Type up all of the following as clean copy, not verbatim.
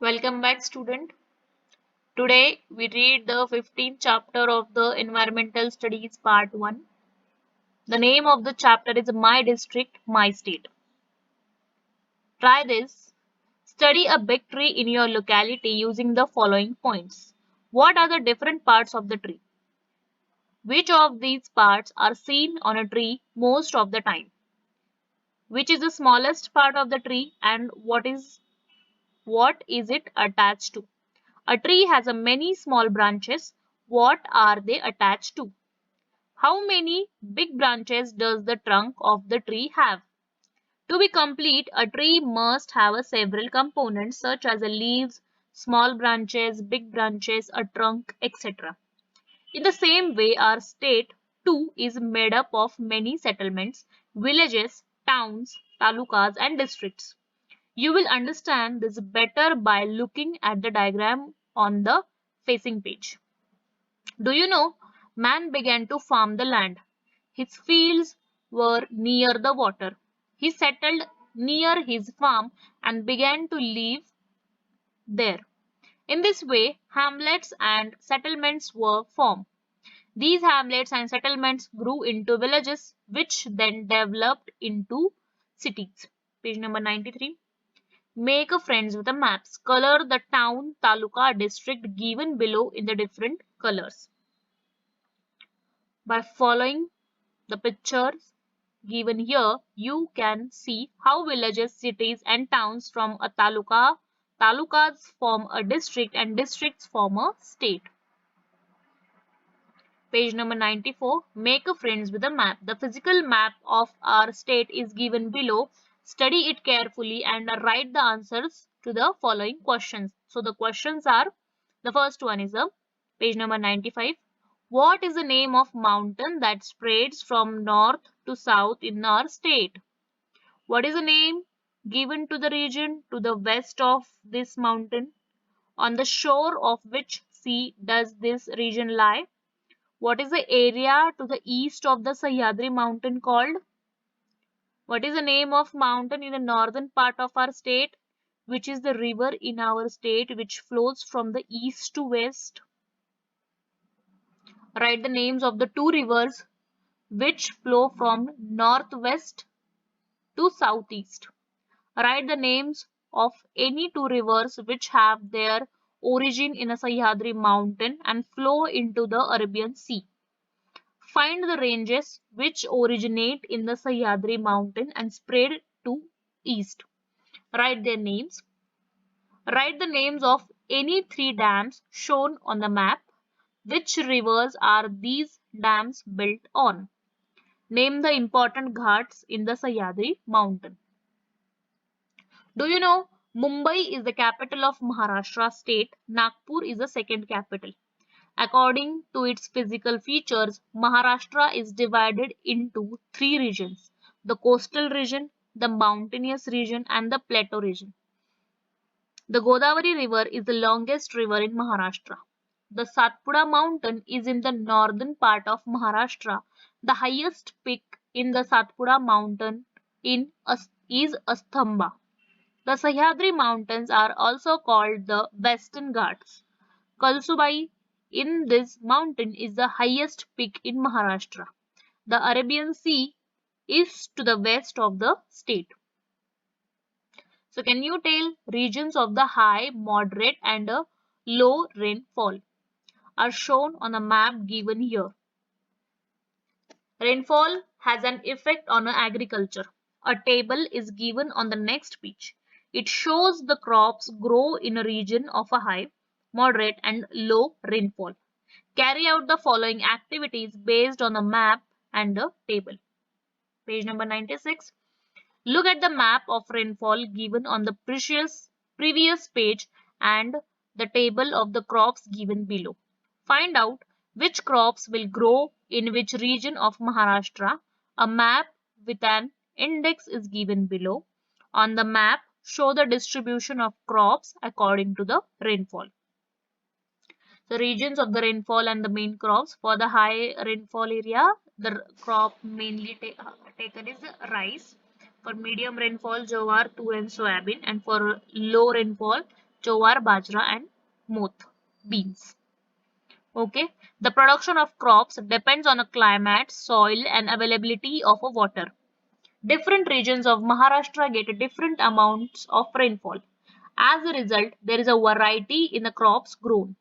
Welcome back, student. Today we read the 15th chapter of the Environmental Studies Part 1. The name of the chapter is My District, My State. Try this. Study a big tree in your locality using the following points. What are the different parts of the tree? Which of these parts are seen on a tree most of the time? Which is the smallest part of the tree and what is it attached to? A tree has a many small branches. What are they attached to? How many big branches does the trunk of the tree have? To be complete, a tree must have several components such as leaves, small branches, big branches, a trunk, etc. In the same way, our state too is made up of many settlements, villages, towns, talukas, and districts. You will understand this better by looking at the diagram on the facing page. Do you know? Man began to farm the land. His fields were near the water. He settled near his farm and began to live there. In this way, hamlets and settlements were formed. These hamlets and settlements grew into villages, which then developed into cities. Page number 93. Make a friends with the maps. Color the town, taluka, district given below in the different colors. By following the pictures given here, you can see how villages, cities, and towns from a talukas form a district, and districts form a state. Page number 94. Make a friends with a map. The physical map of our state is given below. Study it carefully and write the answers to the following questions. So the questions are, the first one is page number 95. What is the name of mountain that spreads from north to south in our state? What is the name given to the region to the west of this mountain? On the shore of which sea does this region lie? What is the area to the east of the Sahyadri mountain called? What is the name of mountain in the northern part of our state? Which is the river in our state which flows from the east to west? Write the names of the two rivers which flow from northwest to southeast. Write the names of any two rivers which have their origin in a Sahyadri mountain and flow into the Arabian Sea. Find the ranges which originate in the Sahyadri mountain and spread to east. Write their names. Write the names of any three dams shown on the map. Which rivers are these dams built on? Name the important ghats in the Sahyadri mountain. Do you know Mumbai is the capital of Maharashtra state? Nagpur is the second capital. According to its physical features, Maharashtra is divided into three regions: the coastal region, the mountainous region, and the plateau region. The Godavari River is the longest river in Maharashtra. The Satpura mountain is in the northern part of Maharashtra. The highest peak in the Satpura mountain is Astamba. The Sahyadri mountains are also called the Western Ghats. Kalsubai in this mountain is the highest peak in Maharashtra. The Arabian Sea is to the west of the state. So can you tell regions of the high, moderate and low rainfall are shown on the map given here. Rainfall has an effect on agriculture. A table is given on the next page. It shows the crops grow in a region of a high, moderate and low rainfall. Carry out the following activities based on the map and the table. Page number 96. Look at the map of rainfall given on the previous page and the table of the crops given below. Find out which crops will grow in which region of Maharashtra. A map with an index is given below. On the map, show the distribution of crops according to the rainfall. The regions of the rainfall and the main crops. For the high rainfall area, the crop mainly taken is rice. For medium rainfall, jowar, tur and soybean. And for low rainfall, jowar, bajra, and moth, beans. Okay, the production of crops depends on a climate, soil, and availability of a water. Different regions of Maharashtra get different amounts of rainfall. As a result, there is a variety in the crops grown.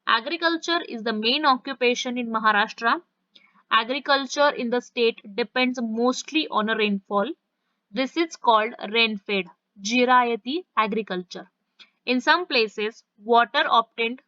Agriculture is the main occupation in Maharashtra. Agriculture in the state depends mostly on a rainfall. This is called rain-fed, Jirayati agriculture. In some places, water obtained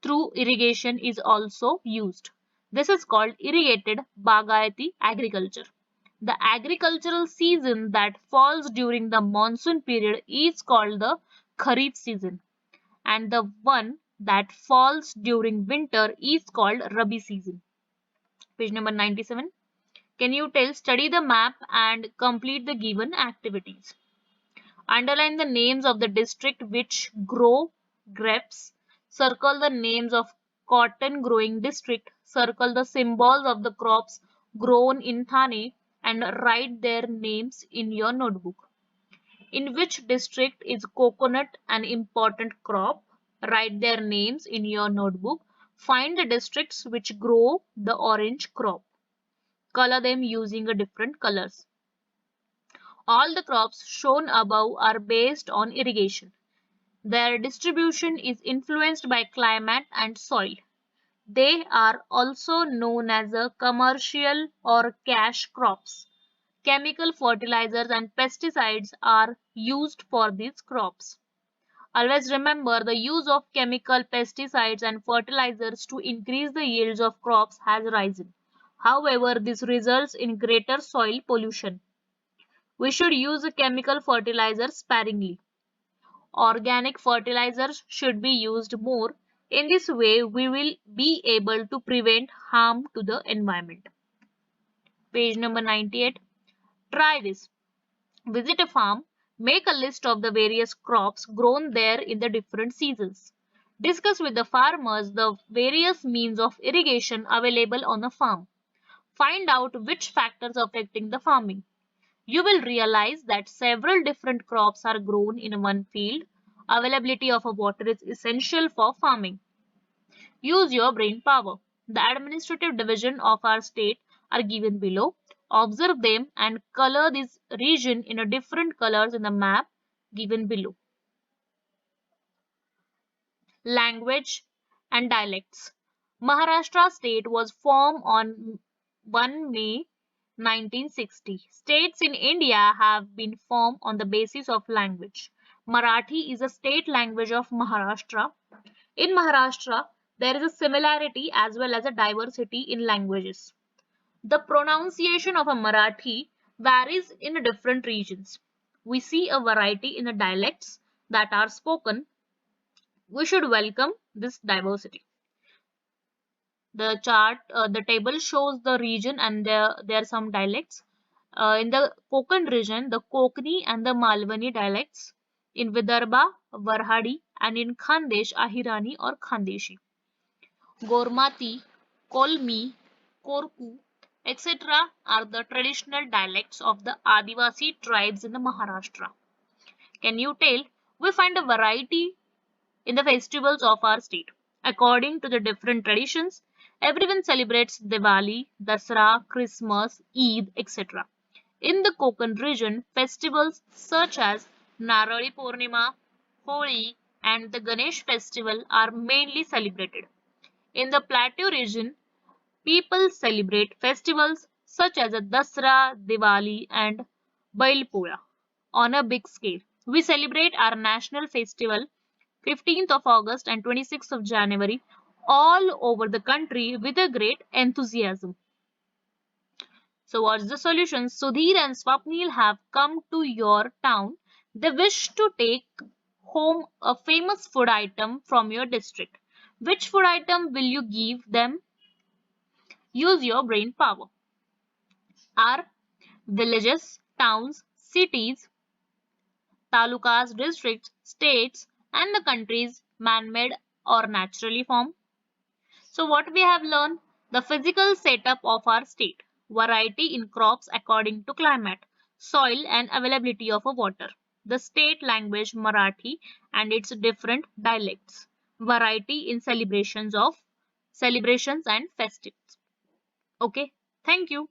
through irrigation is also used. This is called irrigated Bagayati agriculture. The agricultural season that falls during the monsoon period is called the Kharif season, and the one that falls during winter is called Rabi season. Page number 97. Can you tell, study the map and complete the given activities? Underline the names of the district which grow grapes. Circle the names of cotton growing district. Circle the symbols of the crops grown in Thane and write their names in your notebook. In which district is coconut an important crop? Write their names in your notebook. Find the districts which grow the orange crop. Color them using a different colors. All the crops shown above are based on irrigation. Their distribution is influenced by climate and soil. They are also known as a commercial or cash crops. Chemical fertilizers and pesticides are used for these crops. Always remember the use of chemical pesticides and fertilizers to increase the yields of crops has risen. However, this results in greater soil pollution. We should use chemical fertilizers sparingly. Organic fertilizers should be used more. In this way, we will be able to prevent harm to the environment. Page number 98. Try this. Visit a farm. Make a list of the various crops grown there in the different seasons. Discuss with the farmers the various means of irrigation available on the farm. Find out which factors affecting the farming. You will realize that several different crops are grown in one field. Availability of water is essential for farming. Use your brain power. The administrative division of our state are given below. Observe them and color this region in a different colors in the map given below. Language and dialects. Maharashtra state was formed on 1 May 1960. States in India have been formed on the basis of language. Marathi is a state language of Maharashtra. In Maharashtra, there is a similarity as well as a diversity in languages. The pronunciation of a Marathi varies in different regions. We see a variety in the dialects that are spoken. We should welcome this diversity. The table shows the region and there are some dialects. In the Konkan region, the Kokani and the Malwani dialects. In Vidarbha, Varhadi, and in Khandesh, Ahirani or Khandeshi. Gormati, Kolmi, Korku, etc. are the traditional dialects of the Adivasi tribes in the Maharashtra. Can you tell? We find a variety in the festivals of our state. According to the different traditions, everyone celebrates Diwali, Dasra, Christmas, Eid, etc. In the Konkan region, festivals such as Narali Purnima, Holi, and the Ganesh festival are mainly celebrated. In the Plateau region, people celebrate festivals such as Dasra, Diwali, and Bailpola on a big scale. We celebrate our national festival 15th of August and 26th of January all over the country with a great enthusiasm. So what's the solution? Sudhir and Swapnil have come to your town. They wish to take home a famous food item from your district. Which food item will you give them? Use your brain power. Are villages, towns, cities, talukas, districts, states, and the countries man-made or naturally formed? So what we have learned? The physical setup of our state, variety in crops according to climate, soil and availability of water. the state language Marathi and its different dialects, variety in celebrations and festivals. Okay, thank you.